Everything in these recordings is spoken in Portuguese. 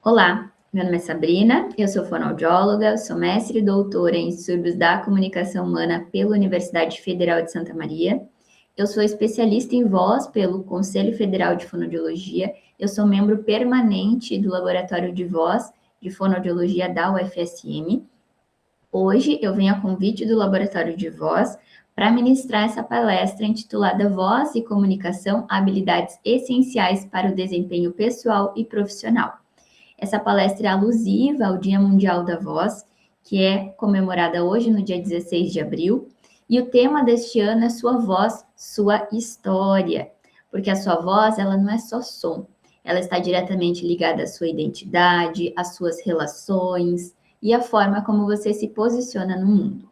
Olá, meu nome é Sabrina, eu sou fonoaudióloga, sou mestre e doutora em distúrbios da comunicação humana pela Universidade Federal de Santa Maria. Eu sou especialista em voz pelo Conselho Federal de Fonoaudiologia. Eu sou membro permanente do Laboratório de Voz de Fonoaudiologia da UFSM. Hoje eu venho a convite do Laboratório de Voz para ministrar essa palestra intitulada Voz e Comunicação, habilidades essenciais para o desempenho pessoal e profissional. Essa palestra é alusiva ao Dia Mundial da Voz, que é comemorada hoje, no dia 16 de abril, e o tema deste ano é Sua Voz, Sua História, porque a sua voz, ela não é só som, ela está diretamente ligada à sua identidade, às suas relações e à forma como você se posiciona no mundo.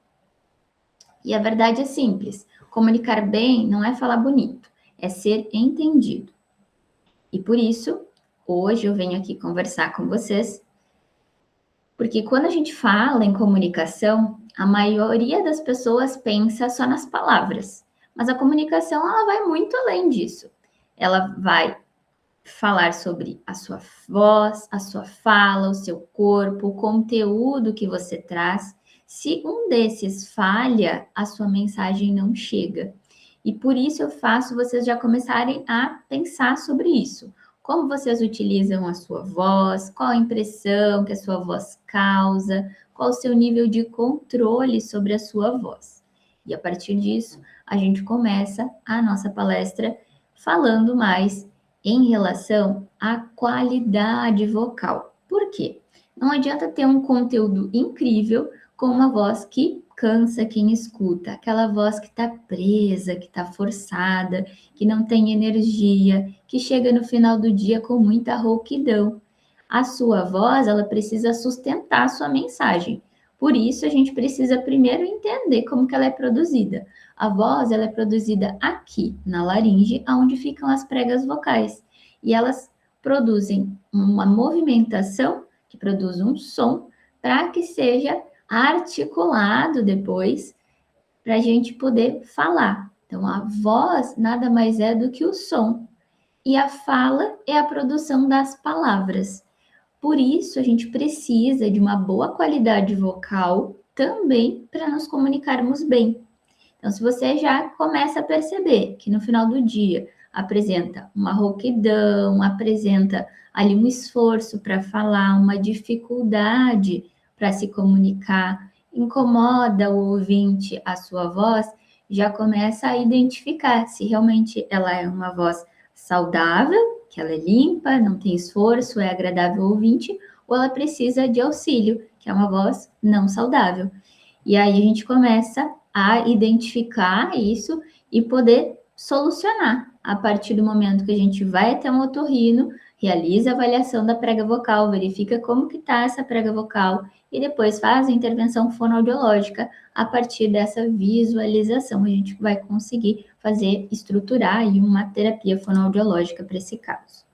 E a verdade é simples, comunicar bem não é falar bonito, é ser entendido. E por isso, hoje eu venho aqui conversar com vocês, porque quando a gente fala em comunicação, a maioria das pessoas pensa só nas palavras, mas a comunicação ela vai muito além disso. Ela vai falar sobre a sua voz, a sua fala, o seu corpo, o conteúdo que você traz. Se um desses falha, a sua mensagem não chega. E por isso eu faço vocês já começarem a pensar sobre isso. Como vocês utilizam a sua voz, qual a impressão que a sua voz causa, qual o seu nível de controle sobre a sua voz. E a partir disso, a gente começa a nossa palestra falando mais em relação à qualidade vocal. Por quê? Não adianta ter um conteúdo incrível com uma voz que cansa quem escuta, aquela voz que está presa, que está forçada, que não tem energia, que chega no final do dia com muita rouquidão. A sua voz, ela precisa sustentar a sua mensagem. Por isso, a gente precisa primeiro entender como que ela é produzida. A voz, ela é produzida aqui, na laringe, onde ficam as pregas vocais. E elas produzem uma movimentação, que produz um som, para que seja articulado depois, para a gente poder falar. Então, a voz nada mais é do que o som. E a fala é a produção das palavras. Por isso, a gente precisa de uma boa qualidade vocal também para nos comunicarmos bem. Então, se você já começa a perceber que no final do dia apresenta uma rouquidão, apresenta ali um esforço para falar, uma dificuldade para se comunicar, incomoda o ouvinte a sua voz, já começa a identificar se realmente ela é uma voz saudável, que ela é limpa, não tem esforço, é agradável ao ouvinte, ou ela precisa de auxílio, que é uma voz não saudável. E aí a gente começa a identificar isso e poder solucionar a partir do momento que a gente vai até um otorrino, realiza a avaliação da prega vocal, verifica como que está essa prega vocal e depois faz a intervenção fonoaudiológica. A partir dessa visualização, a gente vai conseguir estruturar aí uma terapia fonoaudiológica para esse caso.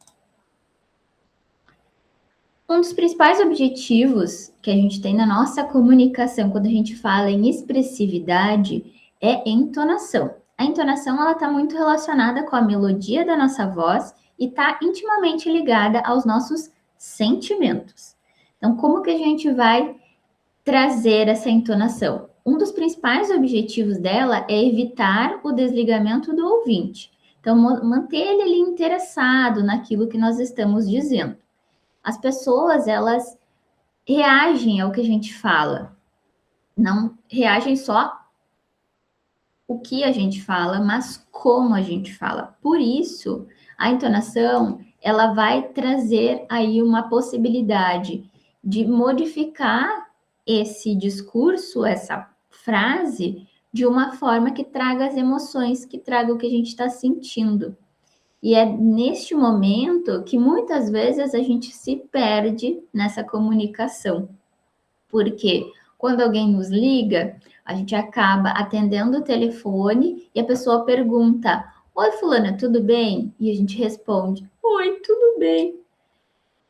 Um dos principais objetivos que a gente tem na nossa comunicação, quando a gente fala em expressividade, é entonação. A entonação ela está muito relacionada com a melodia da nossa voz e está intimamente ligada aos nossos sentimentos. Então, como que a gente vai trazer essa entonação? Um dos principais objetivos dela é evitar o desligamento do ouvinte. Então, manter ele ali interessado naquilo que nós estamos dizendo. As pessoas, elas reagem ao que a gente fala. Não reagem só o que a gente fala, mas como a gente fala. Por isso, a entonação, ela vai trazer aí uma possibilidade de modificar esse discurso, essa frase, de uma forma que traga as emoções, que traga o que a gente está sentindo. E é neste momento que muitas vezes a gente se perde nessa comunicação. Porque quando alguém nos liga, a gente acaba atendendo o telefone e a pessoa pergunta: Oi, fulana, tudo bem? E a gente responde: Oi, tudo bem.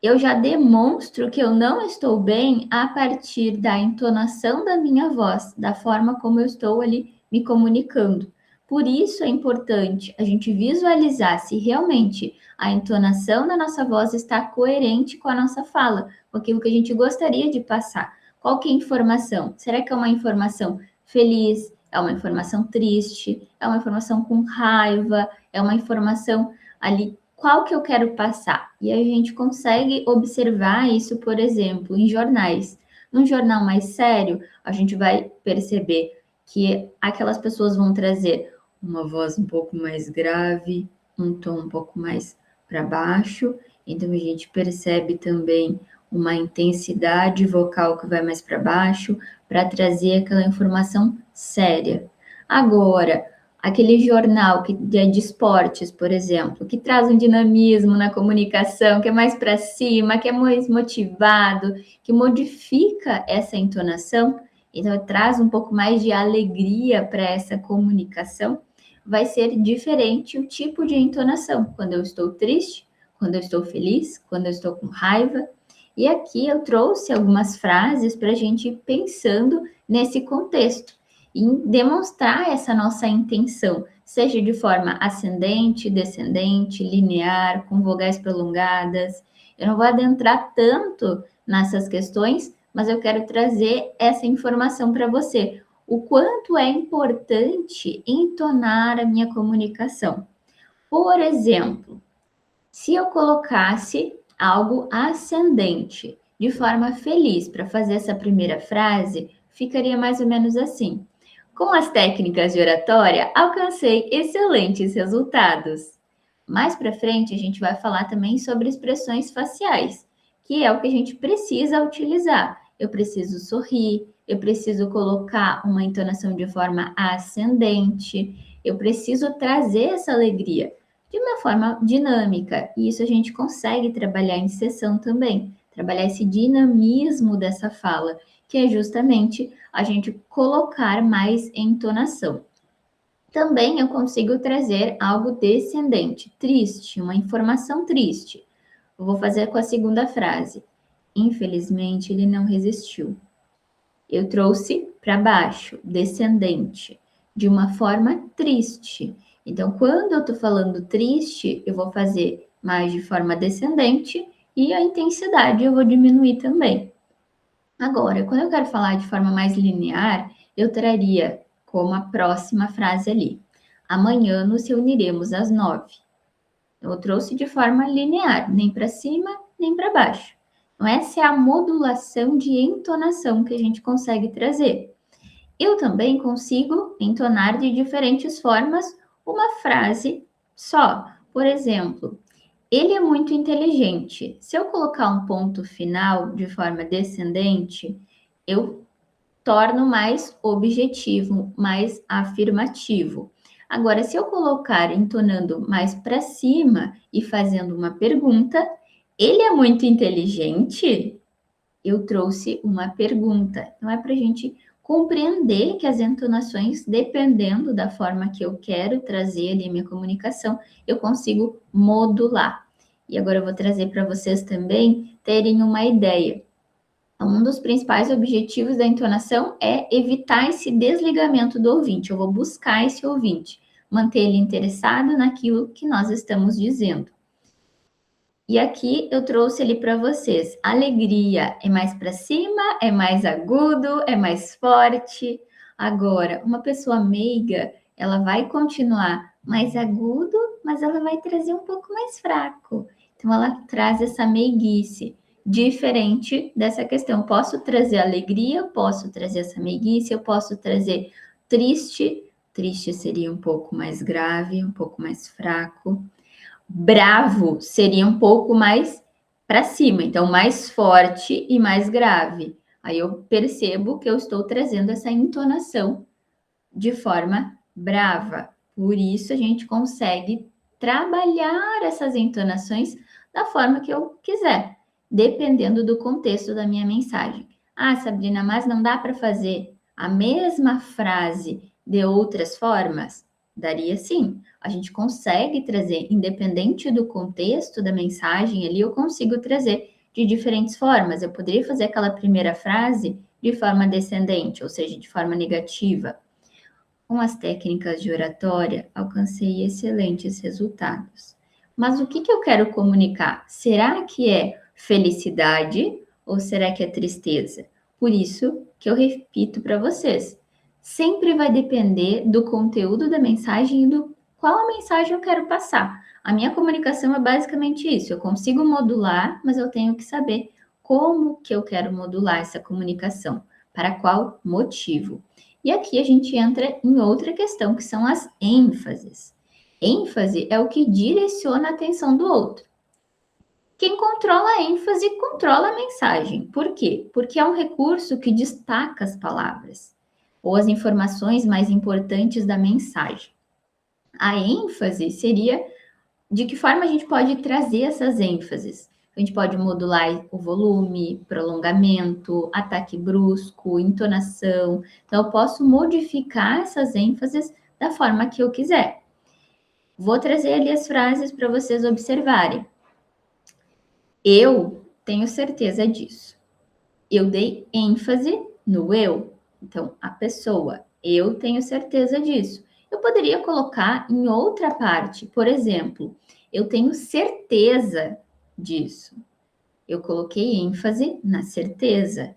Eu já demonstro que eu não estou bem a partir da entonação da minha voz, da forma como eu estou ali me comunicando. Por isso é importante a gente visualizar se realmente a entonação da nossa voz está coerente com a nossa fala, com aquilo que a gente gostaria de passar. Qual que é a informação? Será que é uma informação feliz? É uma informação triste? É uma informação com raiva? É uma informação ali? Qual que eu quero passar? E a gente consegue observar isso, por exemplo, em jornais. Num jornal mais sério, a gente vai perceber que aquelas pessoas vão trazer uma voz um pouco mais grave, um tom um pouco mais para baixo. Então a gente percebe também uma intensidade vocal que vai mais para baixo, para trazer aquela informação séria. Agora, aquele jornal que é de esportes, por exemplo, que traz um dinamismo na comunicação, que é mais para cima, que é mais motivado, que modifica essa entonação, então traz um pouco mais de alegria para essa comunicação, vai ser diferente o tipo de entonação, quando eu estou triste, quando eu estou feliz, quando eu estou com raiva. E aqui eu trouxe algumas frases para a gente ir pensando nesse contexto, em demonstrar essa nossa intenção, seja de forma ascendente, descendente, linear, com vogais prolongadas. Eu não vou adentrar tanto nessas questões, mas eu quero trazer essa informação para você. O quanto é importante entonar a minha comunicação. Por exemplo, se eu colocasse algo ascendente de forma feliz para fazer essa primeira frase, ficaria mais ou menos assim: com as técnicas de oratória, alcancei excelentes resultados. Mais para frente, a gente vai falar também sobre expressões faciais, que é o que a gente precisa utilizar. Eu preciso sorrir, eu preciso colocar uma entonação de forma ascendente, eu preciso trazer essa alegria de uma forma dinâmica. E isso a gente consegue trabalhar em sessão também, trabalhar esse dinamismo dessa fala, que é justamente a gente colocar mais entonação. Também eu consigo trazer algo descendente, triste, uma informação triste. Eu vou fazer com a segunda frase. Infelizmente, ele não resistiu. Eu trouxe para baixo, descendente, de uma forma triste. Então, quando eu estou falando triste, eu vou fazer mais de forma descendente e a intensidade eu vou diminuir também. Agora, quando eu quero falar de forma mais linear, eu traria como a próxima frase ali. Amanhã nos reuniremos às 9. Eu trouxe de forma linear, nem para cima, nem para baixo. Então, essa é a modulação de entonação que a gente consegue trazer. Eu também consigo entonar de diferentes formas uma frase só. Por exemplo, ele é muito inteligente. Se eu colocar um ponto final de forma descendente, eu torno mais objetivo, mais afirmativo. Agora, se eu colocar entonando mais para cima e fazendo uma pergunta, ele é muito inteligente? Eu trouxe uma pergunta. Então, é para a gente compreender que as entonações, dependendo da forma que eu quero trazer ali a minha comunicação, eu consigo modular. E agora eu vou trazer para vocês também terem uma ideia. Um dos principais objetivos da entonação é evitar esse desligamento do ouvinte. Eu vou buscar esse ouvinte, manter ele interessado naquilo que nós estamos dizendo. E aqui eu trouxe ali para vocês. Alegria é mais para cima, é mais agudo, é mais forte. Agora, uma pessoa meiga, ela vai continuar mais agudo, mas ela vai trazer um pouco mais fraco. Então, ela traz essa meiguice, diferente dessa questão. Posso trazer alegria, posso trazer essa meiguice, eu posso trazer triste. Triste seria um pouco mais grave, um pouco mais fraco. Bravo seria um pouco mais para cima, então mais forte e mais grave. Aí eu percebo que eu estou trazendo essa entonação de forma brava. Por isso a gente consegue trabalhar essas entonações da forma que eu quiser, dependendo do contexto da minha mensagem. Ah, Sabrina, mas não dá para fazer a mesma frase de outras formas? Daria sim. A gente consegue trazer, independente do contexto da mensagem ali, eu consigo trazer de diferentes formas. Eu poderia fazer aquela primeira frase de forma descendente, ou seja, de forma negativa. Com as técnicas de oratória, alcancei excelentes resultados. Mas o que eu quero comunicar? Será que é felicidade ou será que é tristeza? Por isso que eu repito para vocês. Sempre vai depender do conteúdo da mensagem e do qual a mensagem eu quero passar. A minha comunicação é basicamente isso. Eu consigo modular, mas eu tenho que saber como que eu quero modular essa comunicação, para qual motivo. E aqui a gente entra em outra questão, que são as ênfases. ênfase é o que direciona a atenção do outro. Quem controla a ênfase controla a mensagem. Por quê? Porque é um recurso que destaca as palavras ou as informações mais importantes da mensagem. A ênfase seria de que forma a gente pode trazer essas ênfases. A gente pode modular o volume, prolongamento, ataque brusco, entonação. Então, eu posso modificar essas ênfases da forma que eu quiser. Vou trazer ali as frases para vocês observarem. Eu tenho certeza disso. Eu dei ênfase no eu. Então, a pessoa, eu tenho certeza disso. Eu poderia colocar em outra parte, por exemplo, eu tenho certeza disso. Eu coloquei ênfase na certeza.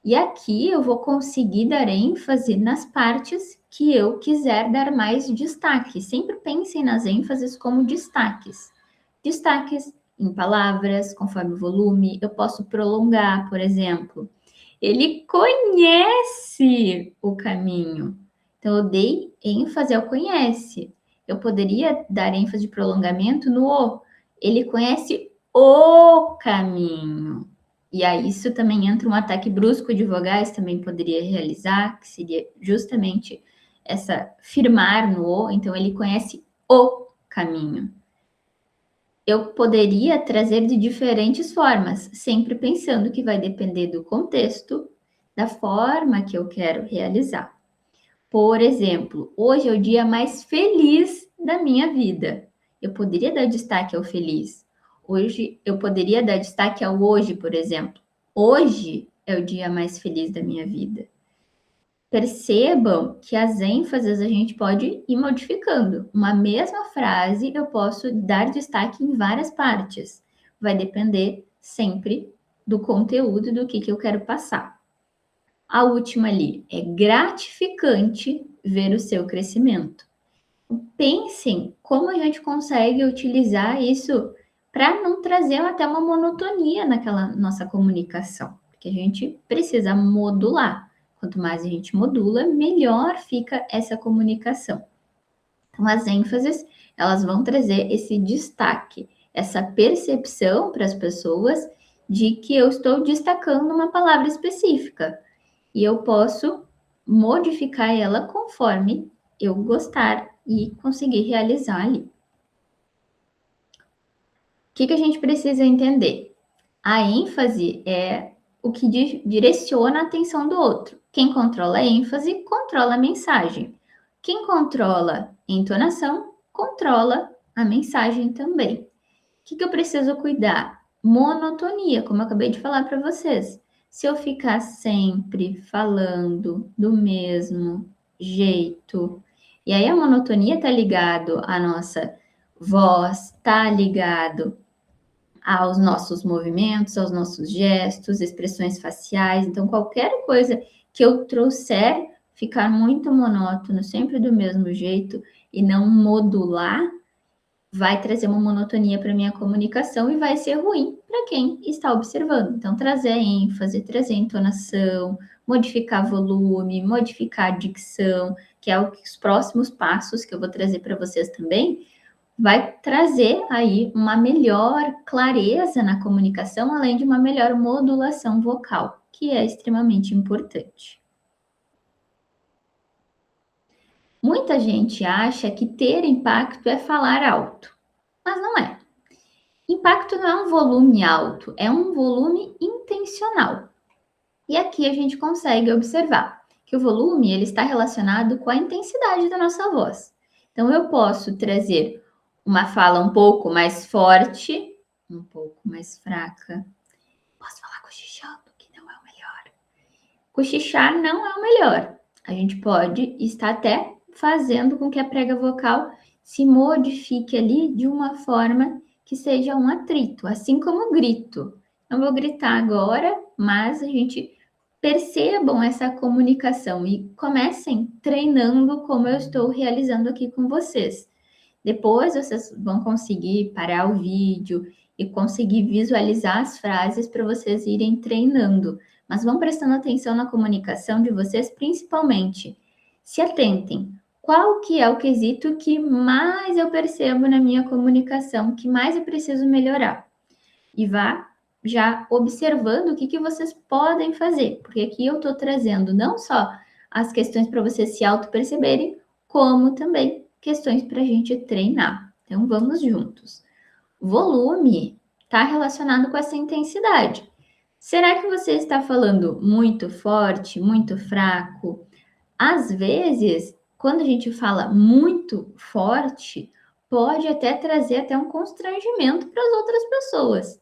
E aqui eu vou conseguir dar ênfase nas partes que eu quiser dar mais destaque. Sempre pensem nas ênfases como destaques. Destaques em palavras, conforme o volume. Eu posso prolongar, por exemplo. Ele conhece o caminho. Então, eu dei ênfase ao conhece. Eu poderia dar ênfase de prolongamento no o. Ele conhece o caminho. E aí, isso também entra um ataque brusco de vogais, também poderia realizar, que seria justamente essa firmar no o. Então, ele conhece o caminho. Eu poderia trazer de diferentes formas, sempre pensando que vai depender do contexto, da forma que eu quero realizar. Por exemplo, hoje é o dia mais feliz da minha vida. Eu poderia dar destaque ao feliz. Hoje eu poderia dar destaque ao hoje, por exemplo. Hoje é o dia mais feliz da minha vida. Percebam que as ênfases a gente pode ir modificando. Uma mesma frase eu posso dar destaque em várias partes. Vai depender sempre do conteúdo do que eu quero passar. A última ali é gratificante ver o seu crescimento. Pensem como a gente consegue utilizar isso para não trazer até uma monotonia naquela nossa comunicação, porque a gente precisa modular. Quanto mais a gente modula, melhor fica essa comunicação. Então, as ênfases, elas vão trazer esse destaque, essa percepção para as pessoas de que eu estou destacando uma palavra específica e eu posso modificar ela conforme eu gostar e conseguir realizar ali. O que a gente precisa entender? A ênfase é o que direciona a atenção do outro. Quem controla a ênfase, controla a mensagem. Quem controla a entonação, controla a mensagem também. O que eu preciso cuidar? Monotonia, como eu acabei de falar para vocês. Se eu ficar sempre falando do mesmo jeito, e aí a monotonia está ligado à nossa voz, está ligado aos nossos movimentos, aos nossos gestos, expressões faciais. Então, qualquer coisa que eu trouxer ficar muito monótono, sempre do mesmo jeito e não modular, vai trazer uma monotonia para minha comunicação e vai ser ruim para quem está observando. Então, trazer ênfase, trazer entonação, modificar volume, modificar dicção, que é os próximos passos que eu vou trazer para vocês também, vai trazer aí uma melhor clareza na comunicação, além de uma melhor modulação vocal, que é extremamente importante. Muita gente acha que ter impacto é falar alto, mas não é. Impacto não é um volume alto, é um volume intencional. E aqui a gente consegue observar que o volume ele está relacionado com a intensidade da nossa voz. Então eu posso trazer uma fala um pouco mais forte, um pouco mais fraca. Posso falar cochichando, que não é o melhor. Cochichar não é o melhor. A gente pode estar até fazendo com que a prega vocal se modifique ali de uma forma que seja um atrito, assim como o grito. Não vou gritar agora, mas a gente percebam essa comunicação e comecem treinando como eu estou realizando aqui com vocês. Depois vocês vão conseguir parar o vídeo e conseguir visualizar as frases para vocês irem treinando. Mas vão prestando atenção na comunicação de vocês, principalmente. Se atentem. Qual que é o quesito que mais eu percebo na minha comunicação, que mais eu preciso melhorar? E vá já observando o que vocês podem fazer, porque aqui eu estou trazendo não só as questões para vocês se auto-perceberem, como também questões para a gente treinar. Então, vamos juntos. Volume está relacionado com essa intensidade. Será que você está falando muito forte, muito fraco? Às vezes, quando a gente fala muito forte, pode até trazer até um constrangimento para as outras pessoas.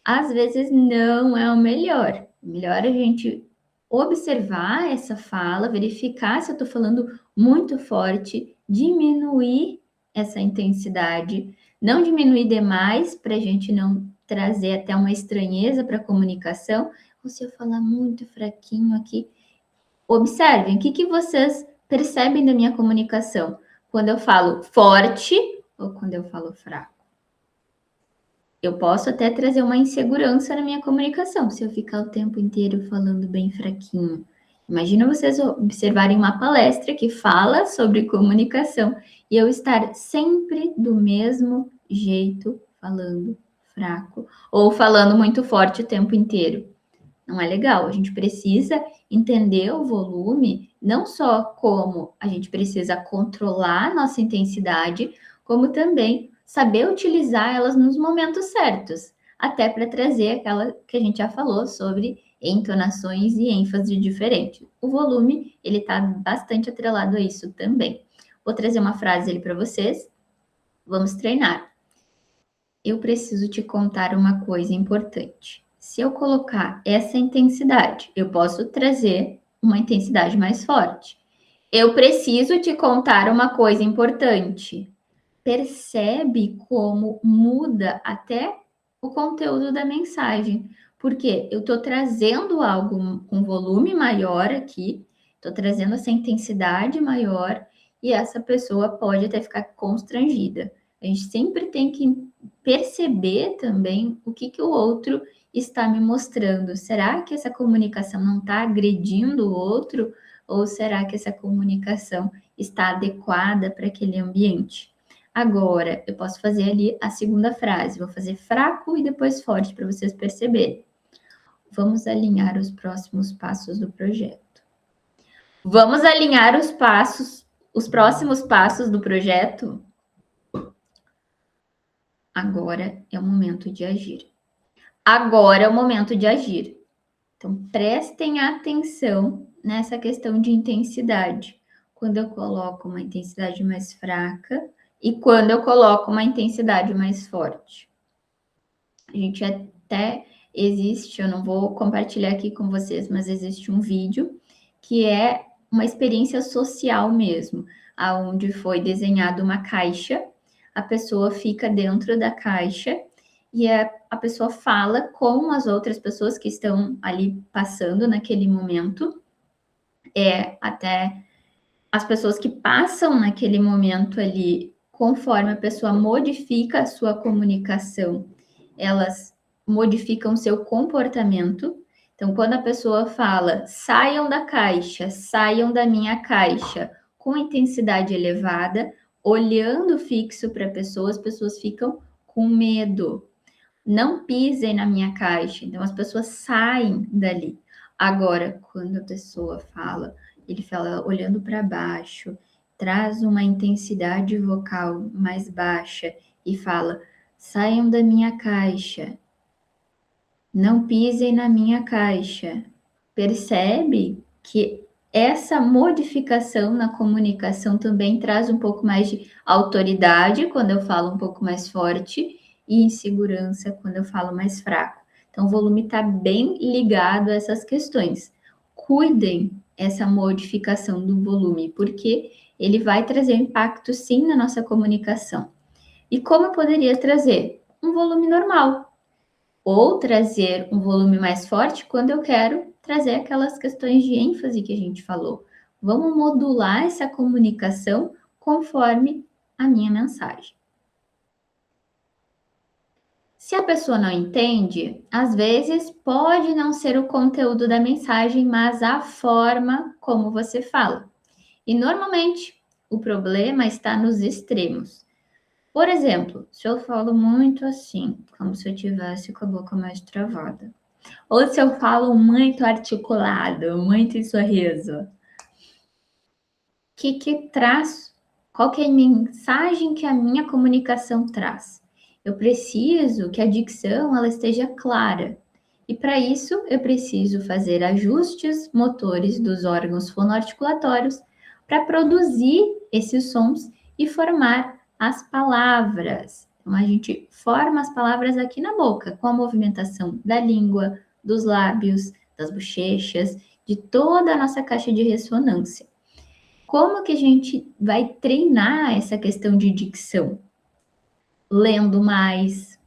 Às vezes não é o melhor. Melhor a gente observar essa fala, verificar se eu estou falando muito forte, diminuir essa intensidade, não diminuir demais para a gente não trazer até uma estranheza para a comunicação, ou se eu falar muito fraquinho aqui. Observem, o que vocês percebem da minha comunicação? Quando eu falo forte ou quando eu falo fraco? Eu posso até trazer uma insegurança na minha comunicação, se eu ficar o tempo inteiro falando bem fraquinho. Imagina vocês observarem uma palestra que fala sobre comunicação e eu estar sempre do mesmo jeito, falando fraco, ou falando muito forte o tempo inteiro. Não é legal. A gente precisa entender o volume, não só como a gente precisa controlar a nossa intensidade, como também saber utilizar elas nos momentos certos, até para trazer aquela que a gente já falou sobre entonações e ênfase diferente. O volume, ele está bastante atrelado a isso também. Vou trazer uma frase ali para vocês. Vamos treinar. Eu preciso te contar uma coisa importante. Se eu colocar essa intensidade, eu posso trazer uma intensidade mais forte. Eu preciso te contar uma coisa importante. Percebe como muda até o conteúdo da mensagem, porque eu estou trazendo algo com volume maior aqui, estou trazendo essa intensidade maior e essa pessoa pode até ficar constrangida. A gente sempre tem que perceber também o que o outro está me mostrando. Será que essa comunicação não está agredindo o outro? Ou será que essa comunicação está adequada para aquele ambiente? Agora, eu posso fazer ali a segunda frase. Vou fazer fraco e depois forte para vocês perceberem. Vamos alinhar os próximos passos do projeto. Vamos alinhar os próximos passos do projeto? Agora é o momento de agir. Agora é o momento de agir. Então, prestem atenção nessa questão de intensidade. Quando eu coloco uma intensidade mais fraca e quando eu coloco uma intensidade mais forte. A gente até existe, eu não vou compartilhar aqui com vocês, mas existe um vídeo que é uma experiência social mesmo, aonde foi desenhada uma caixa, a pessoa fica dentro da caixa e a pessoa fala com as outras pessoas que estão ali passando naquele momento, até as pessoas que passam naquele momento ali, conforme a pessoa modifica a sua comunicação, elas modificam seu comportamento. Então, quando a pessoa fala, saiam da caixa, saiam da minha caixa, com intensidade elevada, olhando fixo para a pessoa, as pessoas ficam com medo. Não pisem na minha caixa. Então, as pessoas saem dali. Agora, quando a pessoa fala, ele fala olhando para baixo, traz uma intensidade vocal mais baixa e fala, saiam da minha caixa. Não pisem na minha caixa. Percebe que essa modificação na comunicação também traz um pouco mais de autoridade quando eu falo um pouco mais forte e insegurança quando eu falo mais fraco. Então, o volume está bem ligado a essas questões. Cuidem essa modificação do volume? Porque ele vai trazer impacto sim na nossa comunicação. E como eu poderia trazer? Um volume normal, ou trazer um volume mais forte quando eu quero trazer aquelas questões de ênfase que a gente falou. Vamos modular essa comunicação conforme a minha mensagem. Se a pessoa não entende, às vezes pode não ser o conteúdo da mensagem, mas a forma como você fala. E normalmente o problema está nos extremos. Por exemplo, se eu falo muito assim, como se eu tivesse com a boca mais travada, ou se eu falo muito articulado, muito em sorriso, o que traz? Qual que é a mensagem que a minha comunicação traz? Eu preciso que a dicção ela esteja clara. E para isso eu preciso fazer ajustes motores dos órgãos fonoarticulatórios para produzir esses sons e formar as palavras. Então, a gente forma as palavras aqui na boca, com a movimentação da língua, dos lábios, das bochechas, de toda a nossa caixa de ressonância. Como que a gente vai treinar essa questão de dicção? Lendo mais,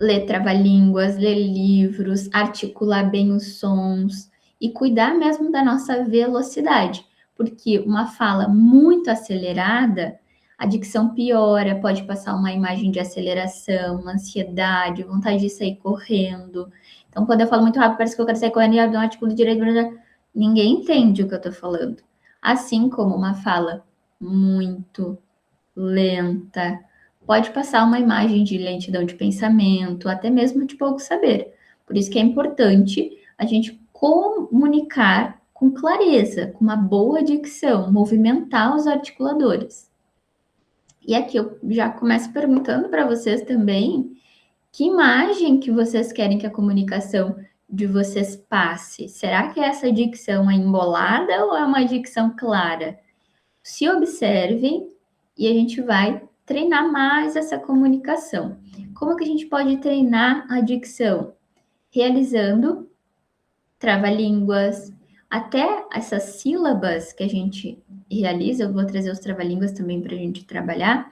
ler trava-línguas, ler livros, articular bem os sons e cuidar mesmo da nossa velocidade, porque uma fala muito acelerada, a dicção piora, pode passar uma imagem de aceleração, uma ansiedade, vontade de sair correndo. Então, quando eu falo muito rápido, parece que eu quero sair correndo e não articulo direito, ninguém entende o que eu estou falando. Assim como uma fala muito lenta, pode passar uma imagem de lentidão de pensamento, até mesmo de pouco saber. Por isso que é importante a gente comunicar com clareza, com uma boa dicção, movimentar os articuladores. E aqui eu já começo perguntando para vocês também que imagem que vocês querem que a comunicação de vocês passe. Será que essa dicção é embolada ou é uma dicção clara? Se observem e a gente vai treinar mais essa comunicação. Como que a gente pode treinar a dicção? Realizando trava-línguas, até essas sílabas que a gente realiza, eu vou trazer os trava-línguas também para a gente trabalhar,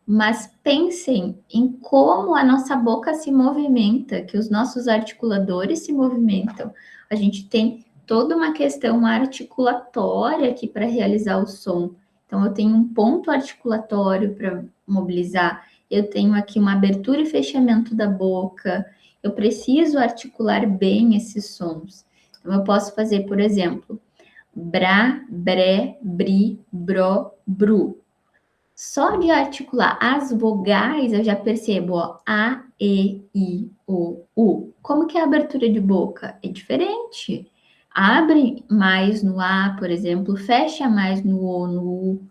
mas pensem em como a nossa boca se movimenta, que os nossos articuladores se movimentam. A gente tem toda uma questão articulatória aqui para realizar o som. Então, eu tenho um ponto articulatório para mobilizar, eu tenho aqui uma abertura e fechamento da boca, eu preciso articular bem esses sons. Então, eu posso fazer, por exemplo, bra, bre, bri, bro, bru. Só de articular as vogais, eu já percebo, ó, A, E, I, O, U. Como que é a abertura de boca? É diferente. Abre mais no A, por exemplo, fecha mais no O, no U.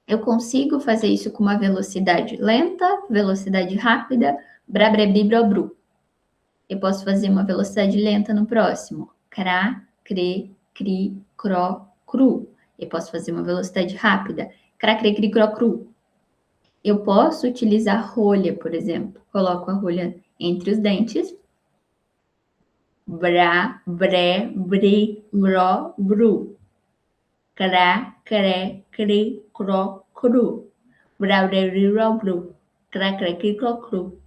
Eu consigo fazer isso com uma velocidade lenta, velocidade rápida, bra, bre, bri, bro, bru. Eu posso fazer uma velocidade lenta no próximo. Cra, cre, cri, cro, cru. Eu posso fazer uma velocidade rápida. Cra, cre, cri, cro, cru. Eu posso utilizar rolha, por exemplo. Coloco a rolha entre os dentes. Bra, bre, bri, bro, bru. Cra, cre, cri, cro, cru. Bra, bre, bri, bro, bru. Cra, cre, cri, cro, cru.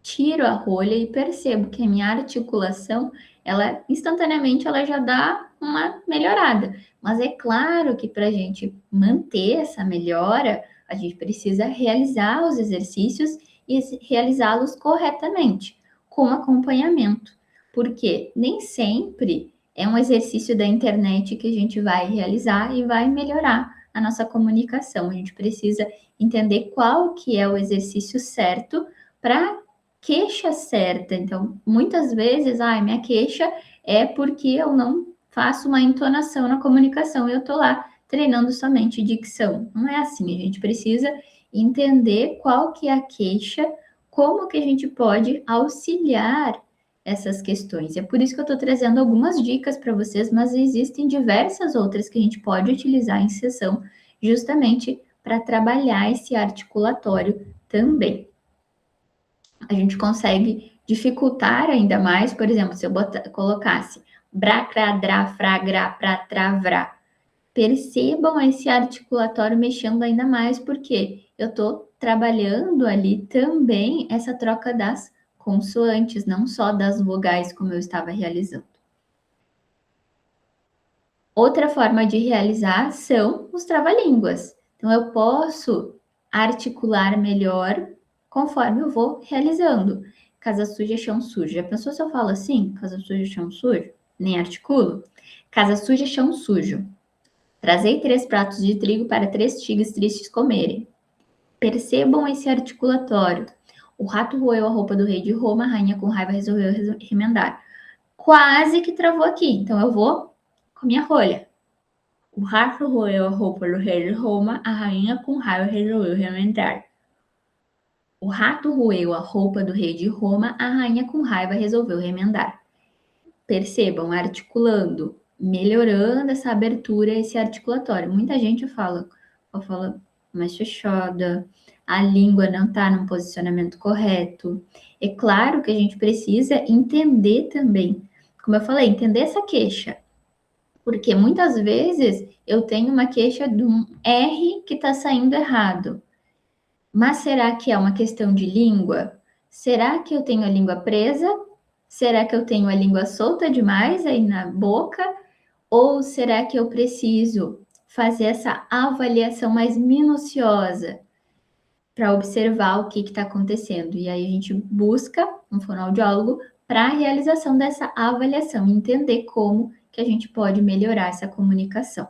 Tiro a rolha e percebo que a minha articulação, ela instantaneamente ela já dá uma melhorada. Mas é claro que para a gente manter essa melhora, a gente precisa realizar os exercícios e realizá-los corretamente, com acompanhamento. Porque nem sempre é um exercício da internet que a gente vai realizar e vai melhorar a nossa comunicação. A gente precisa entender qual que é o exercício certo para queixa certa. Então, muitas vezes, minha queixa é porque eu não faço uma entonação na comunicação e eu tô lá treinando somente dicção. Não é assim, a gente precisa entender qual que é a queixa, como que a gente pode auxiliar essas questões. É por isso que eu estou trazendo algumas dicas para vocês, mas existem diversas outras que a gente pode utilizar em sessão, justamente para trabalhar esse articulatório também. A gente consegue dificultar ainda mais, por exemplo, se eu colocasse Bra, cra, dra, fra, gra, pra, tra, vrá. Percebam esse articulatório mexendo ainda mais, porque eu estou trabalhando ali também essa troca das consoantes, não só das vogais, como eu estava realizando. Outra forma de realizar são os trava-línguas. Então, eu posso articular melhor conforme eu vou realizando. Casa suja, chão sujo. Já pensou se eu falo assim? Casa suja, chão sujo? Nem articulo? Casa suja, chão sujo. Trazei 3 pratos de trigo para 3 tigres tristes comerem. Percebam esse articulatório. O rato roeu a roupa do rei de Roma, a rainha com raiva resolveu remendar. Quase que travou aqui, então eu vou com a minha rolha. O rato roeu a roupa do rei de Roma, a rainha com raiva resolveu remendar. O rato roeu a roupa do rei de Roma, a rainha com raiva resolveu remendar. Percebam, articulando, melhorando essa abertura, esse articulatório. Muita gente fala mais fechada, a língua não está num posicionamento correto. É claro que a gente precisa entender também, como eu falei, entender essa queixa. Porque muitas vezes eu tenho uma queixa de um R que está saindo errado. Mas será que é uma questão de língua? Será que eu tenho a língua presa? Será que eu tenho a língua solta demais aí na boca? Ou será que eu preciso fazer essa avaliação mais minuciosa para observar o que está acontecendo? E aí a gente busca um fonoaudiólogo para a realização dessa avaliação, entender como que a gente pode melhorar essa comunicação.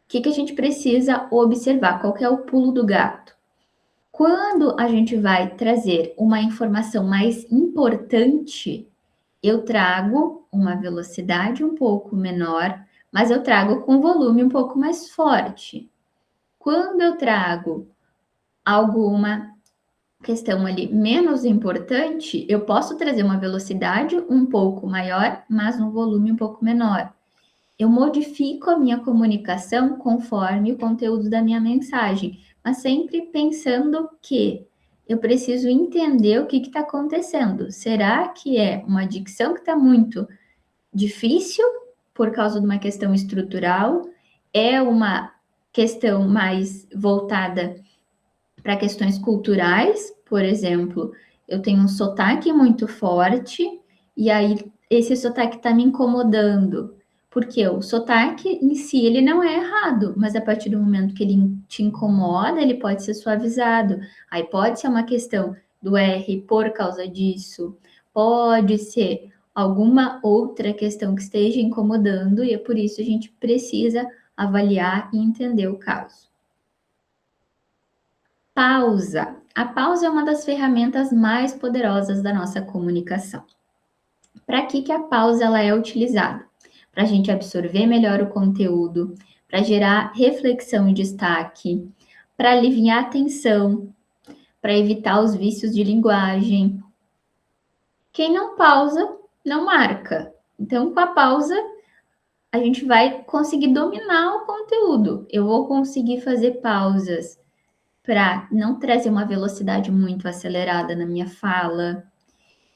O que a gente precisa observar? Qual que é o pulo do gato? Quando a gente vai trazer uma informação mais importante, eu trago uma velocidade um pouco menor, mas eu trago com volume um pouco mais forte. Quando eu trago alguma questão ali menos importante, eu posso trazer uma velocidade um pouco maior, mas um volume um pouco menor. Eu modifico a minha comunicação conforme o conteúdo da minha mensagem, mas sempre pensando que eu preciso entender o que está acontecendo. Será que é uma dicção que está muito difícil por causa de uma questão estrutural? É uma questão mais voltada para questões culturais? Por exemplo, eu tenho um sotaque muito forte e aí esse sotaque está me incomodando. Porque o sotaque em si ele não é errado, mas a partir do momento que ele te incomoda, ele pode ser suavizado. Aí pode ser uma questão do R por causa disso, pode ser alguma outra questão que esteja incomodando, e é por isso a gente precisa avaliar e entender o caso. Pausa. A pausa é uma das ferramentas mais poderosas da nossa comunicação. Para que a pausa ela é utilizada? Para a gente absorver melhor o conteúdo, para gerar reflexão e destaque, para aliviar a tensão, para evitar os vícios de linguagem. Quem não pausa, não marca. Então, com a pausa, a gente vai conseguir dominar o conteúdo. Eu vou conseguir fazer pausas para não trazer uma velocidade muito acelerada na minha fala.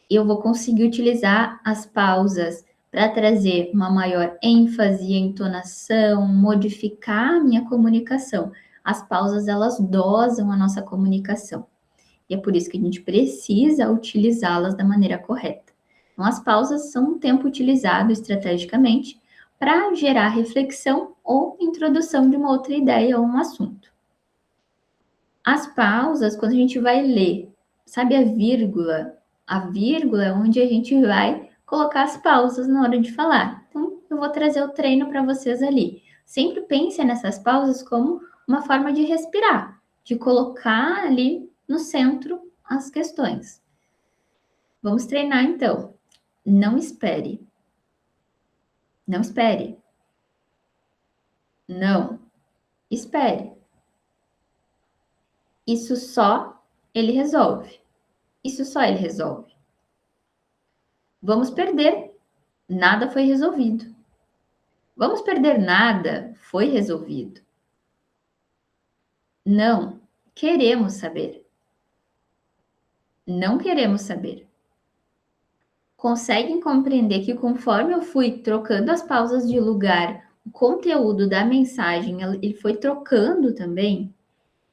Eu vou conseguir utilizar as pausas para trazer uma maior ênfase, entonação, modificar a minha comunicação. As pausas, elas dosam a nossa comunicação. E é por isso que a gente precisa utilizá-las da maneira correta. Então, as pausas são um tempo utilizado estrategicamente para gerar reflexão ou introdução de uma outra ideia ou um assunto. As pausas, quando a gente vai ler, sabe a vírgula? A vírgula é onde a gente vai colocar as pausas na hora de falar. Então, eu vou trazer o treino para vocês ali. Sempre pense nessas pausas como uma forma de respirar, de colocar ali no centro as questões. Vamos treinar então. Não espere. Não espere. Não espere. Isso só ele resolve. Isso só ele resolve. Vamos perder. Nada foi resolvido. Vamos perder nada foi resolvido. Não queremos saber. Não queremos saber. conseguem compreender que conforme eu fui trocando as pausas de lugar, o conteúdo da mensagem, ele foi trocando também?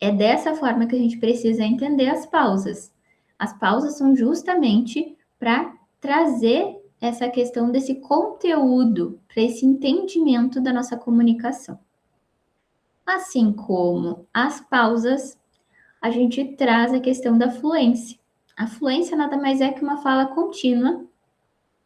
É dessa forma que a gente precisa entender as pausas. As pausas são justamente para trazer essa questão desse conteúdo, para esse entendimento da nossa comunicação. Assim como as pausas, a gente traz a questão da fluência. A fluência nada mais é que uma fala contínua,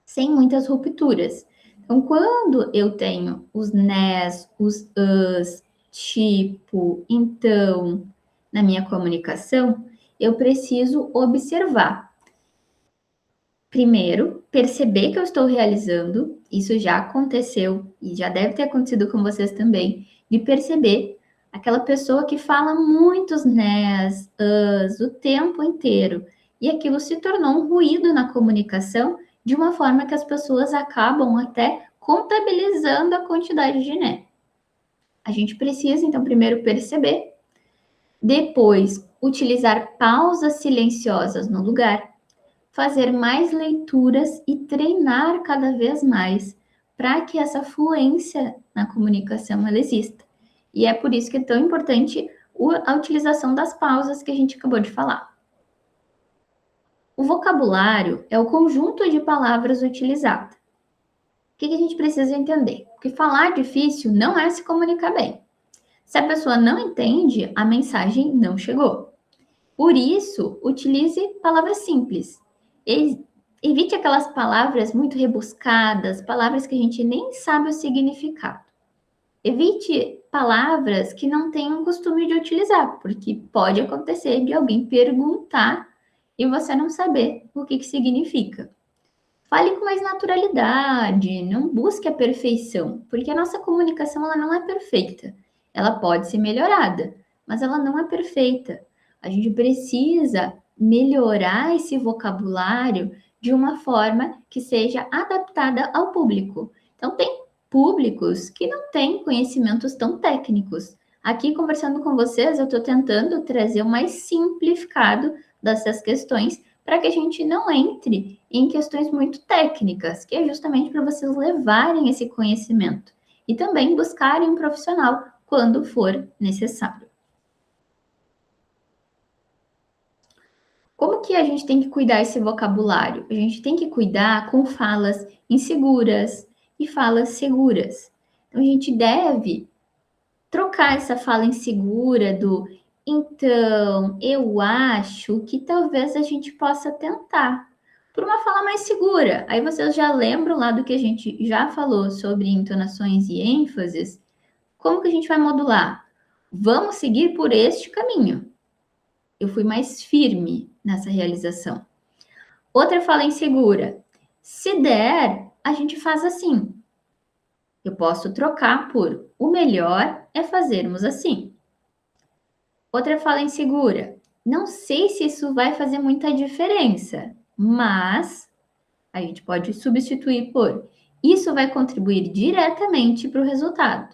sem muitas rupturas. Então, quando eu tenho os nes, os as, tipo, então, na minha comunicação, eu preciso observar. Primeiro, perceber que eu estou realizando, isso já aconteceu e já deve ter acontecido com vocês também, de perceber aquela pessoa que fala muitos nes, as, o tempo inteiro, e aquilo se tornou um ruído na comunicação, de uma forma que as pessoas acabam até contabilizando a quantidade de né. A gente precisa, então, primeiro perceber, depois utilizar pausas silenciosas no lugar, fazer mais leituras e treinar cada vez mais para que essa fluência na comunicação ela exista. E é por isso que é tão importante a utilização das pausas que a gente acabou de falar. O vocabulário é o conjunto de palavras utilizadas. O que a gente precisa entender? Que falar difícil não é se comunicar bem. Se a pessoa não entende, a mensagem não chegou. Por isso, utilize palavras simples. Evite aquelas palavras muito rebuscadas, palavras que a gente nem sabe o significado. Evite palavras que não tenham costume de utilizar, porque pode acontecer de alguém perguntar e você não saber o que significa. Fale com mais naturalidade, não busque a perfeição, porque a nossa comunicação ela não é perfeita. Ela pode ser melhorada, mas ela não é perfeita. A gente precisa melhorar esse vocabulário de uma forma que seja adaptada ao público. Então, tem públicos que não têm conhecimentos tão técnicos. Aqui, conversando com vocês, eu estou tentando trazer o mais simplificado dessas questões para que a gente não entre em questões muito técnicas, que é justamente para vocês levarem esse conhecimento e também buscarem um profissional quando for necessário. Como que a gente tem que cuidar esse vocabulário? A gente tem que cuidar com falas inseguras e falas seguras. Então, a gente deve trocar essa fala insegura do então, eu acho que talvez a gente possa tentar, por uma fala mais segura. Aí vocês já lembram lá do que a gente já falou sobre entonações e ênfases? Como que a gente vai modular? Vamos seguir por este caminho. Eu fui mais firme nessa realização. Outra fala insegura. Se der, a gente faz assim. Eu posso trocar por o melhor é fazermos assim. Outra fala insegura. Não sei se isso vai fazer muita diferença, mas a gente pode substituir por isso vai contribuir diretamente para o resultado.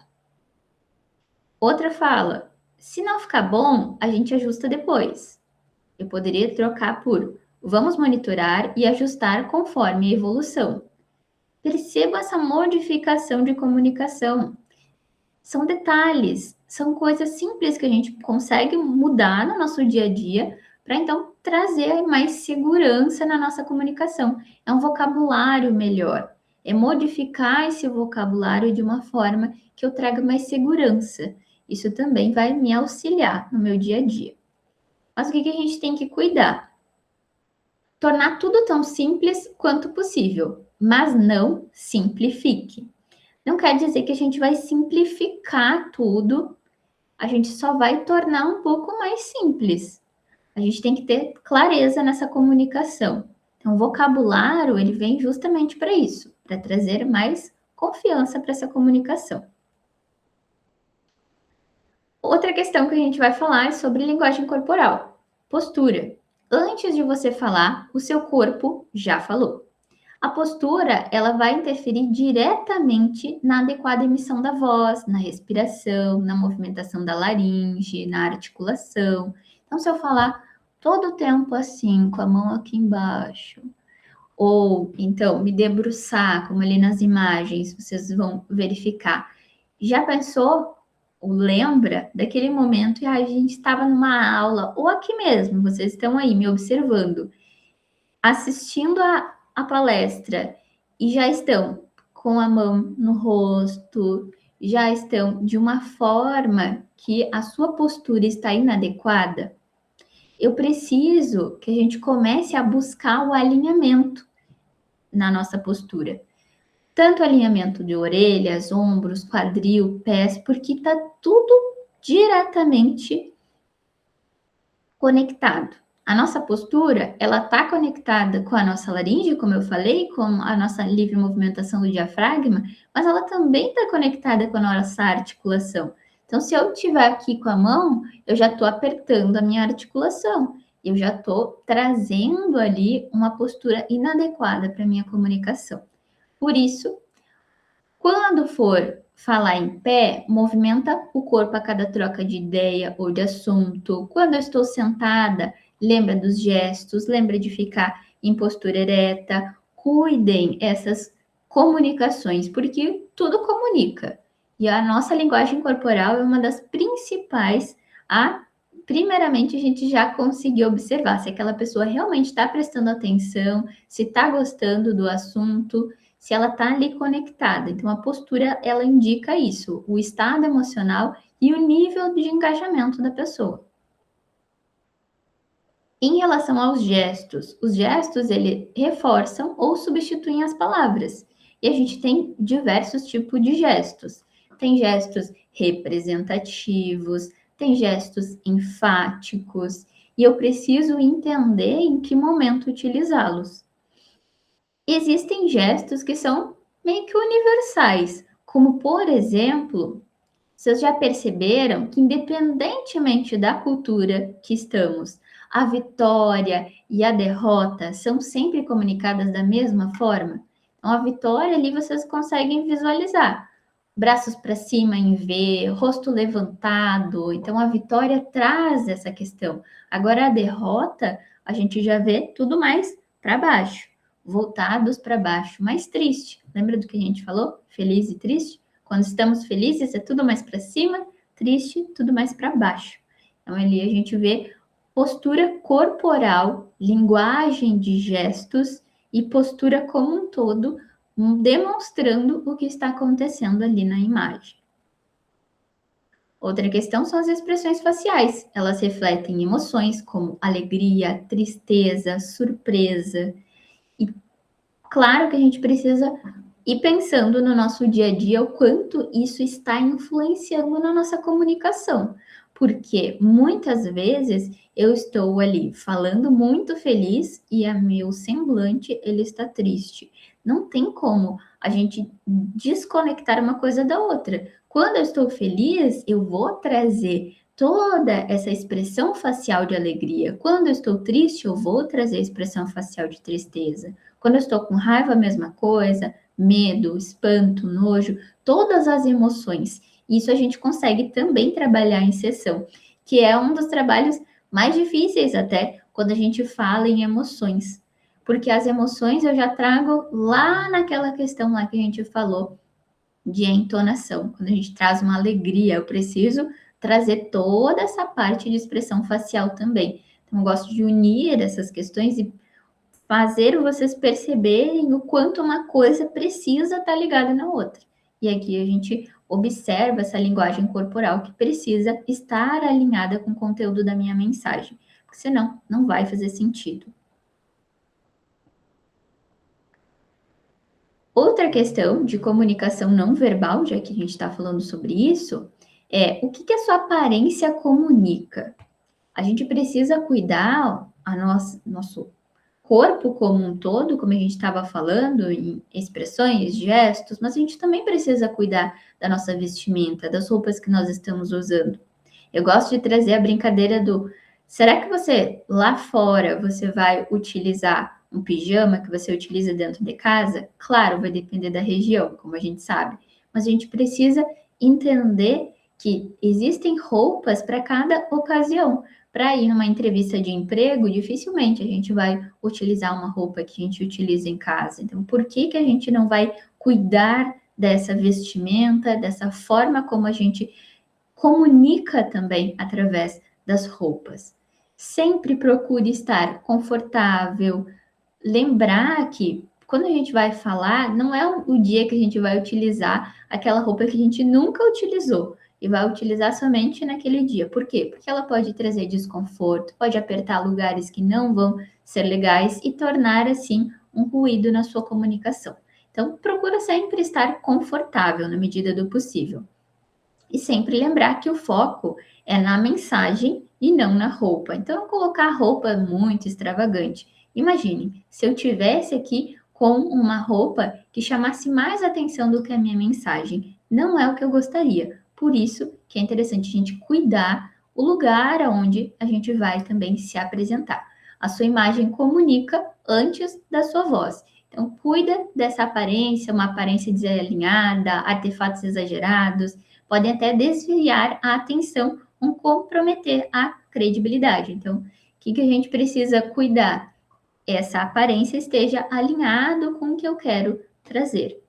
Outra fala. Se não ficar bom, a gente ajusta depois. Eu poderia trocar por vamos monitorar e ajustar conforme a evolução. Perceba essa modificação de comunicação. São detalhes, são coisas simples que a gente consegue mudar no nosso dia a dia para então trazer mais segurança na nossa comunicação. É um vocabulário melhor, é modificar esse vocabulário de uma forma que eu traga mais segurança. Isso também vai me auxiliar no meu dia a dia. Mas o que a gente tem que cuidar? Tornar tudo tão simples quanto possível, mas não simplifique. Não quer dizer que a gente vai simplificar tudo, a gente só vai tornar um pouco mais simples. A gente tem que ter clareza nessa comunicação. Então, o vocabulário, ele vem justamente para isso, para trazer mais confiança para essa comunicação. Outra questão que a gente vai falar é sobre linguagem corporal, postura. Antes de você falar, o seu corpo já falou. A postura, ela vai interferir diretamente na adequada emissão da voz, na respiração, na movimentação da laringe, na articulação. Então, se eu falar todo o tempo assim, com a mão aqui embaixo, ou então me debruçar, como ali nas imagens, vocês vão verificar. Já pensou ou lembra daquele momento e a gente estava numa aula, ou aqui mesmo, vocês estão aí me observando, assistindo a palestra e já estão com a mão no rosto, já estão de uma forma que a sua postura está inadequada? Eu preciso que a gente comece a buscar o alinhamento na nossa postura. Tanto alinhamento de orelhas, ombros, quadril, pés, porque está tudo diretamente conectado. A nossa postura, ela está conectada com a nossa laringe, como eu falei, com a nossa livre movimentação do diafragma, mas ela também está conectada com a nossa articulação. Então, se eu estiver aqui com a mão, eu já estou apertando a minha articulação. Eu já estou trazendo ali uma postura inadequada para a minha comunicação. Por isso, quando for falar em pé, movimenta o corpo a cada troca de ideia ou de assunto. Quando eu estou sentada, lembra dos gestos, lembra de ficar em postura ereta. Cuidem essas comunicações, porque tudo comunica. E a nossa linguagem corporal é uma das principais primeiramente, a gente já conseguiu observar se aquela pessoa realmente está prestando atenção, se está gostando do assunto, se ela está ali conectada. Então, a postura, ela indica isso, o estado emocional e o nível de engajamento da pessoa. Em relação aos gestos, os gestos, eles reforçam ou substituem as palavras. E a gente tem diversos tipos de gestos. Tem gestos representativos, tem gestos enfáticos, e eu preciso entender em que momento utilizá-los. Existem gestos que são meio que universais, como, por exemplo, vocês já perceberam que, independentemente da cultura que estamos, a vitória e a derrota são sempre comunicadas da mesma forma? Então, a vitória ali vocês conseguem visualizar. Braços para cima em V, rosto levantado. Então, a vitória traz essa questão. Agora, a derrota, a gente já vê tudo mais para baixo, voltados para baixo, mais triste. Lembra do que a gente falou? Feliz e triste? Quando estamos felizes, é tudo mais para cima, triste, tudo mais para baixo. Então, ali a gente vê postura corporal, linguagem de gestos e postura como um todo, demonstrando o que está acontecendo ali na imagem. Outra questão são as expressões faciais. Elas refletem emoções como alegria, tristeza, surpresa. E claro que a gente precisa ir pensando no nosso dia a dia o quanto isso está influenciando na nossa comunicação. Porque muitas vezes eu estou ali falando muito feliz e a meu semblante ele está triste. Não tem como a gente desconectar uma coisa da outra. Quando eu estou feliz, eu vou trazer toda essa expressão facial de alegria. Quando eu estou triste, eu vou trazer a expressão facial de tristeza. Quando eu estou com raiva, a mesma coisa, medo, espanto, nojo, todas as emoções. Isso a gente consegue também trabalhar em sessão, que é um dos trabalhos mais difíceis até quando a gente fala em emoções. Porque as emoções eu já trago lá naquela questão lá que a gente falou de entonação. Quando a gente traz uma alegria, eu preciso trazer toda essa parte de expressão facial também. Então, eu gosto de unir essas questões e fazer vocês perceberem o quanto uma coisa precisa estar ligada na outra. E aqui a gente observa essa linguagem corporal que precisa estar alinhada com o conteúdo da minha mensagem, porque senão não vai fazer sentido. Outra questão de comunicação não verbal, já que a gente está falando sobre isso, é o que a sua aparência comunica? A gente precisa cuidar nosso corpo como um todo, como a gente estava falando, em expressões, gestos, mas a gente também precisa cuidar da nossa vestimenta, das roupas que nós estamos usando. Eu gosto de trazer a brincadeira do: será que você, lá fora, você vai utilizar um pijama que você utiliza dentro de casa? Claro, vai depender da região, como a gente sabe, mas a gente precisa entender que existem roupas para cada ocasião. para ir numa entrevista de emprego, dificilmente a gente vai utilizar uma roupa que a gente utiliza em casa. Então, por que que a gente não vai cuidar dessa vestimenta, dessa forma como a gente comunica também através das roupas? Sempre procure estar confortável, lembrar que quando a gente vai falar, não é o dia que a gente vai utilizar aquela roupa que a gente nunca utilizou e vai utilizar somente naquele dia. Por quê? Porque ela pode trazer desconforto, pode apertar lugares que não vão ser legais e tornar assim um ruído na sua comunicação. Então, procura sempre estar confortável na medida do possível. E sempre lembrar que o foco é na mensagem e não na roupa. Então, colocar roupa muito extravagante. Imagine, se eu tivesse aqui com uma roupa que chamasse mais atenção do que a minha mensagem. Não é o que eu gostaria. Por isso que é interessante a gente cuidar o lugar onde a gente vai também se apresentar. A sua imagem comunica antes da sua voz. Então, cuida dessa aparência, uma aparência desalinhada, artefatos exagerados, podem até desviar a atenção ou comprometer a credibilidade. Então, o que a gente precisa cuidar? Essa aparência esteja alinhado com o que eu quero trazer.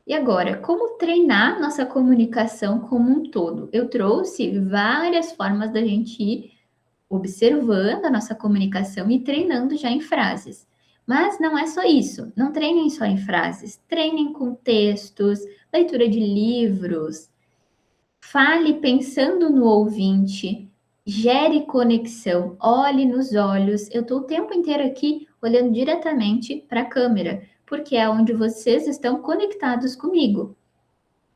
E agora, como treinar nossa comunicação como um todo? Eu trouxe várias formas da gente ir observando a nossa comunicação e treinando já em frases. Mas não é só isso. Não treinem só em frases. Treinem com textos, leitura de livros. Fale pensando no ouvinte. Gere conexão. Olhe nos olhos. Eu estou o tempo inteiro aqui olhando diretamente para a câmera, porque é onde vocês estão conectados comigo.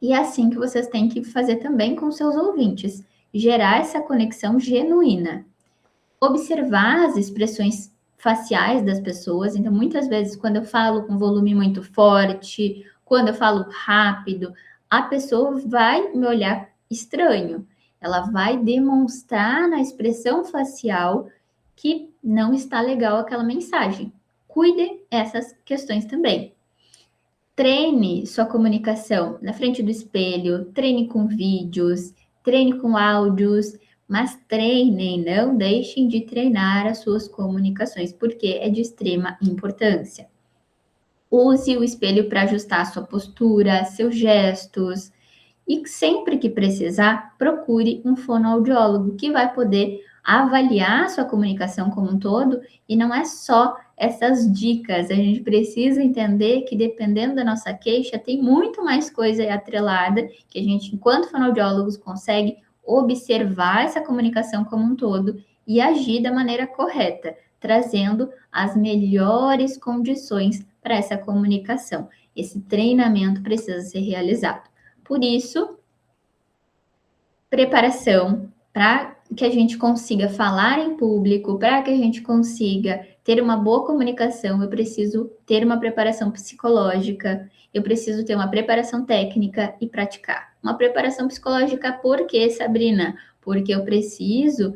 E é assim que vocês têm que fazer também com seus ouvintes. Gerar essa conexão genuína. Observar as expressões faciais das pessoas. Então, muitas vezes, quando eu falo com volume muito forte, quando eu falo rápido, a pessoa vai me olhar estranho. Ela vai demonstrar na expressão facial que não está legal aquela mensagem. Cuide essas questões também. Treine sua comunicação na frente do espelho, treine com vídeos, treine com áudios, mas treinem, não deixem de treinar as suas comunicações, porque é de extrema importância. Use o espelho para ajustar a sua postura, seus gestos, e sempre que precisar, procure um fonoaudiólogo que vai poder avaliar a sua comunicação como um todo, e não é só essas dicas, a gente precisa entender que dependendo da nossa queixa, tem muito mais coisa atrelada que a gente, enquanto fonoaudiólogos, consegue observar essa comunicação como um todo e agir da maneira correta, trazendo as melhores condições para essa comunicação. Esse treinamento precisa ser realizado. Por isso, preparação para que a gente consiga falar em público, para que a gente consiga ter uma boa comunicação, eu preciso ter uma preparação psicológica, eu preciso ter uma preparação técnica e praticar. Uma preparação psicológica, por quê, Sabrina? Porque eu preciso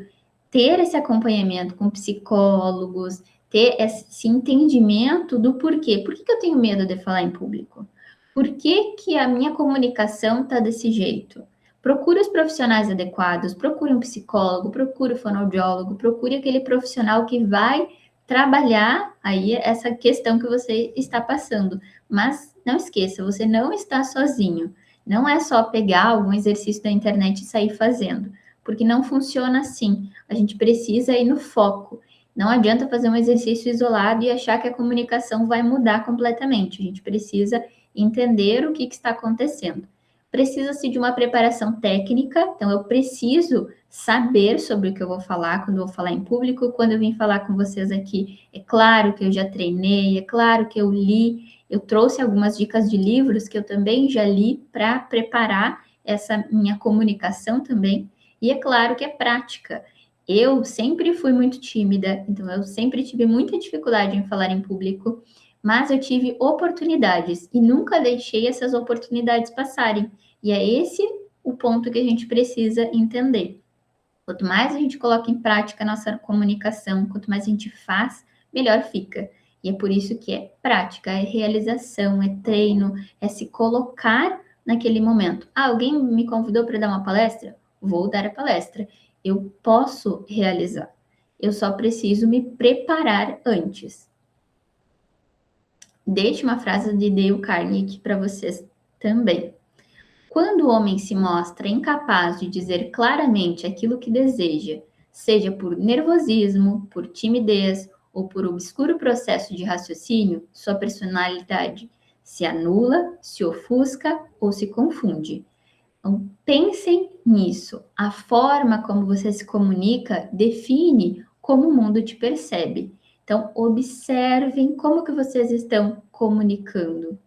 ter esse acompanhamento com psicólogos, ter esse entendimento do porquê. Por que eu tenho medo de falar em público? Por que a minha comunicação está desse jeito? Procure os profissionais adequados, procure um psicólogo, procure um fonoaudiólogo, procure aquele profissional que vai trabalhar aí essa questão que você está passando. Mas não esqueça, você não está sozinho. Não é só pegar algum exercício da internet e sair fazendo, porque não funciona assim. A gente precisa ir no foco. Não adianta fazer um exercício isolado e achar que a comunicação vai mudar completamente. A gente precisa entender o que está acontecendo. Precisa-se de uma preparação técnica, então eu preciso saber sobre o que eu vou falar quando eu vou falar em público. Quando eu vim falar com vocês aqui, é claro que eu já treinei, é claro que eu li, eu trouxe algumas dicas de livros que eu também já li para preparar essa minha comunicação também. E é claro que é prática. Eu sempre fui muito tímida, então eu sempre tive muita dificuldade em falar em público, mas eu tive oportunidades e nunca deixei essas oportunidades passarem. E é esse o ponto que a gente precisa entender. Quanto mais a gente coloca em prática a nossa comunicação, quanto mais a gente faz, melhor fica. E é por isso que é prática, é realização, é treino, é se colocar naquele momento. Alguém me convidou para dar uma palestra? Vou dar a palestra. Eu posso realizar. Eu só preciso me preparar antes. Deixe uma frase de Dale Carnegie para vocês também. Quando o homem se mostra incapaz de dizer claramente aquilo que deseja, seja por nervosismo, por timidez ou por obscuro processo de raciocínio, sua personalidade se anula, se ofusca ou se confunde. Então, pensem nisso. A forma como você se comunica define como o mundo te percebe. Então, observem como que vocês estão comunicando.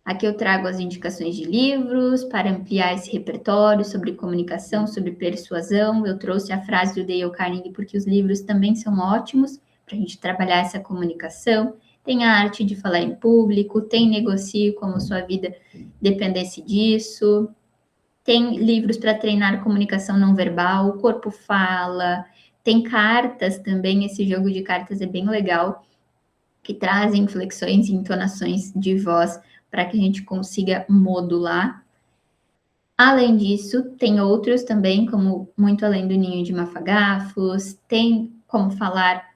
Aqui eu trago as indicações de livros para ampliar esse repertório sobre comunicação, sobre persuasão. Eu trouxe a frase do Dale Carnegie porque os livros também são ótimos para a gente trabalhar essa comunicação. Tem a arte de falar em público, tem Negocie como sua vida dependesse disso. Tem livros para treinar comunicação não verbal, o corpo fala. Tem cartas também, esse jogo de cartas é bem legal, que trazem inflexões e entonações de voz para que a gente consiga modular. Além disso, tem outros também, como Muito Além do Ninho de Mafagafos, tem Como Falar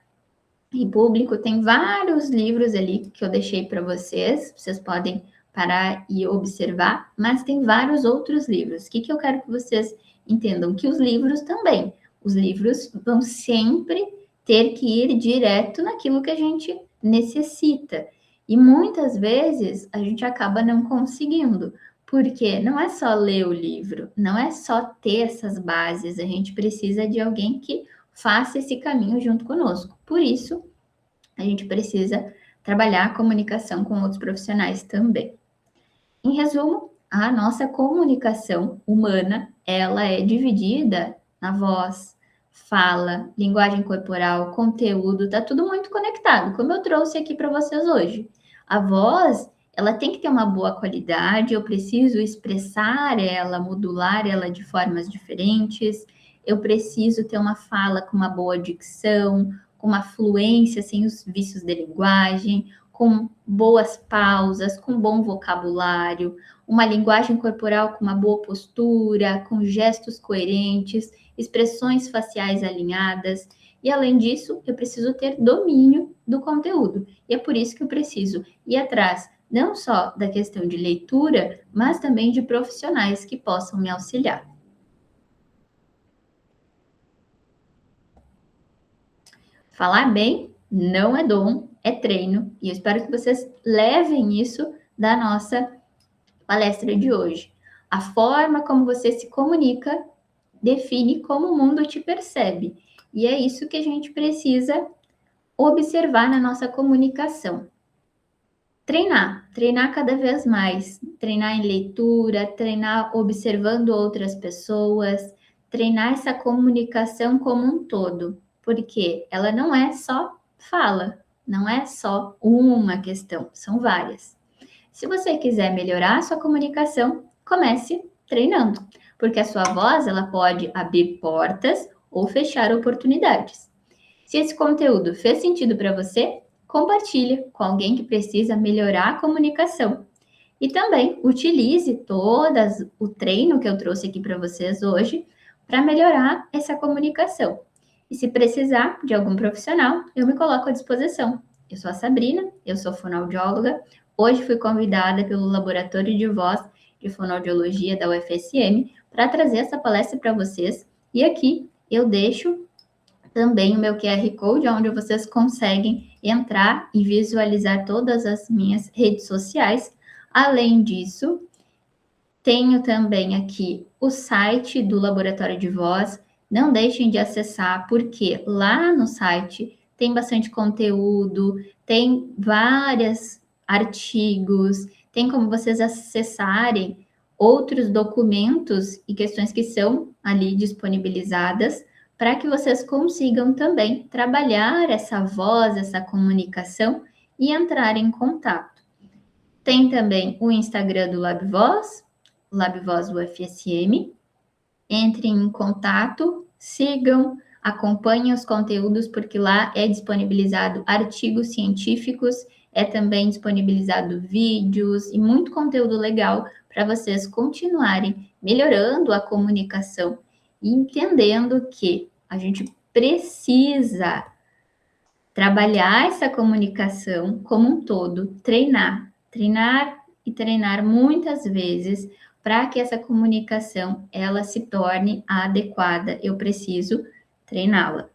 em Público, tem vários livros ali que eu deixei para vocês podem parar e observar, mas tem vários outros livros. O que eu quero que vocês entendam? Que os livros também, os livros vão sempre ter que ir direto naquilo que a gente necessita. E muitas vezes a gente acaba não conseguindo, porque não é só ler o livro, não é só ter essas bases, a gente precisa de alguém que faça esse caminho junto conosco. Por isso, a gente precisa trabalhar a comunicação com outros profissionais também. Em resumo, a nossa comunicação humana, ela é dividida na voz, fala, linguagem corporal, conteúdo, tá tudo muito conectado, como eu trouxe aqui para vocês hoje. A voz, ela tem que ter uma boa qualidade, eu preciso expressar ela, modular ela de formas diferentes, eu preciso ter uma fala com uma boa dicção, com uma fluência sem os vícios de linguagem, com boas pausas, com bom vocabulário, uma linguagem corporal com uma boa postura, com gestos coerentes, expressões faciais alinhadas. E além disso, eu preciso ter domínio do conteúdo. E é por isso que eu preciso ir atrás não só da questão de leitura, mas também de profissionais que possam me auxiliar. Falar bem não é dom, é treino, e eu espero que vocês levem isso da nossa palestra de hoje. A forma como você se comunica define como o mundo te percebe, e é isso que a gente precisa observar na nossa comunicação. Treinar cada vez mais, treinar em leitura, treinar observando outras pessoas, treinar essa comunicação como um todo, porque ela não é só fala, não é só uma questão, são várias. Se você quiser melhorar a sua comunicação, comece treinando, porque a sua voz ela pode abrir portas ou fechar oportunidades. Se esse conteúdo fez sentido para você, compartilhe com alguém que precisa melhorar a comunicação. E também utilize todas o treino que eu trouxe aqui para vocês hoje para melhorar essa comunicação. E se precisar de algum profissional, eu me coloco à disposição. Eu sou a Sabrina, eu sou fonoaudióloga. Hoje fui convidada pelo Laboratório de Voz de Fonoaudiologia da UFSM para trazer essa palestra para vocês. E aqui eu deixo também o meu QR Code, onde vocês conseguem entrar e visualizar todas as minhas redes sociais. Além disso, tenho também aqui o site do Laboratório de Voz. Não deixem de acessar, porque lá no site tem bastante conteúdo, tem vários artigos, tem como vocês acessarem outros documentos e questões que são ali disponibilizadas para que vocês consigam também trabalhar essa voz, essa comunicação e entrar em contato. Tem também o Instagram do LabVoz, LabVoz UFSM. Entrem em contato, sigam, acompanhem os conteúdos, porque lá é disponibilizado artigos científicos É também disponibilizado vídeos e muito conteúdo legal para vocês continuarem melhorando a comunicação e entendendo que a gente precisa trabalhar essa comunicação como um todo, treinar e treinar muitas vezes para que essa comunicação ela se torne adequada. Eu preciso treiná-la.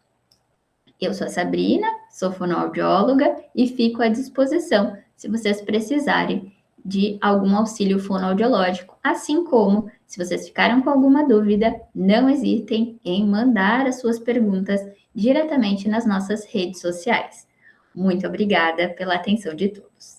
Eu sou a Sabrina, sou fonoaudióloga e fico à disposição se vocês precisarem de algum auxílio fonoaudiológico, assim como, se vocês ficaram com alguma dúvida, não hesitem em mandar as suas perguntas diretamente nas nossas redes sociais. Muito obrigada pela atenção de todos.